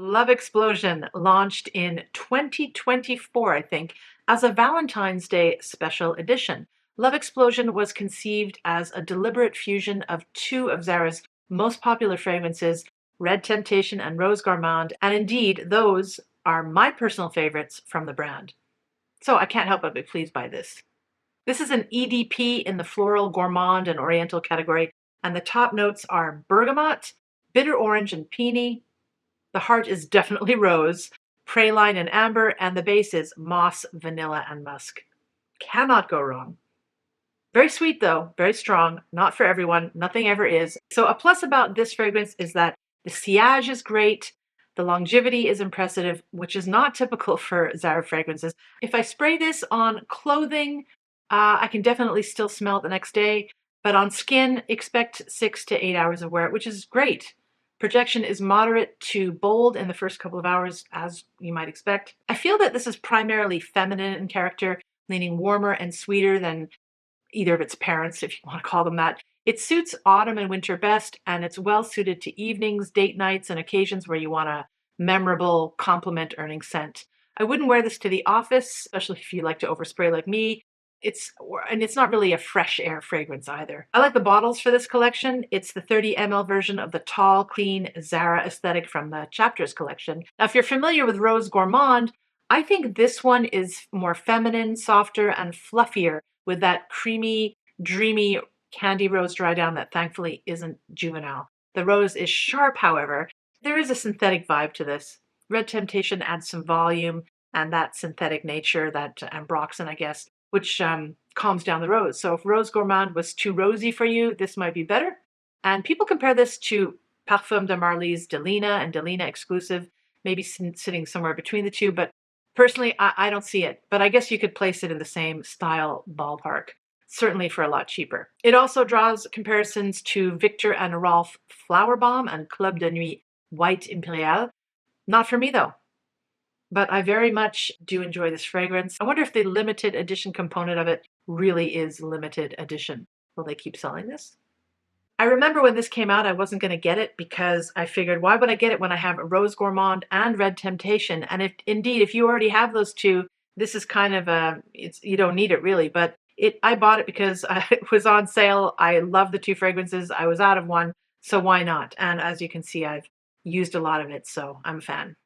Love Explosion launched in 2024, I think, as a Valentine's Day special edition. Love Explosion was conceived as a deliberate fusion of two of Zara's most popular fragrances, Red Temptation and Rose Gourmand, and indeed, those are my personal favorites from the brand. So I can't help but be pleased by this. This is an EDP in the floral, gourmand, and oriental category, and the top notes are bergamot, bitter orange, and peony. The heart is definitely rose, praline and amber, and the base is moss, vanilla, and musk. Cannot go wrong. Very sweet though, very strong, not for everyone, nothing ever is. So a plus about this fragrance is that the sillage is great, the longevity is impressive, which is not typical for Zara fragrances. If I spray this on clothing, I can definitely still smell it the next day, but on skin, expect 6 to 8 hours of wear, which is great. Projection is moderate to bold in the first couple of hours, as you might expect. I feel that this is primarily feminine in character, leaning warmer and sweeter than either of its parents, if you want to call them that. It suits autumn and winter best, and it's well suited to evenings, date nights, and occasions where you want a memorable compliment-earning scent. I wouldn't wear this to the office, especially if you like to overspray like me. It's not really a fresh air fragrance either. I like the bottles for this collection. It's the 30 ml version of the tall, clean Zara aesthetic from the Chapters collection. Now, if you're familiar with Rose Gourmand, I think this one is more feminine, softer, and fluffier with that creamy, dreamy candy rose dry down that thankfully isn't juvenile. The rose is sharp, however. There is a synthetic vibe to this. Red Temptation adds some volume and that synthetic nature, that ambroxan, I guess, which calms down the rose. So if Rose Gourmand was too rosy for you, this might be better. And people compare this to Parfum de Marly's Delina and Delina Exclusive, maybe sitting somewhere between the two, but personally, I don't see it. But I guess you could place it in the same style ballpark, certainly for a lot cheaper. It also draws comparisons to Victor and Rolf Flower Bomb and Club de Nuit White Imperial. Not for me though. But I very much do enjoy this fragrance. I wonder if the limited edition component of it really is limited edition. Will they keep selling this? I remember when this came out, I wasn't going to get it because I figured, why would I get it when I have Rose Gourmand and Red Temptation? And if you already have those two, this is kind of you don't need it really, but I bought it because it was on sale. I love the two fragrances. I was out of one, so why not? And as you can see, I've used a lot of it, so I'm a fan.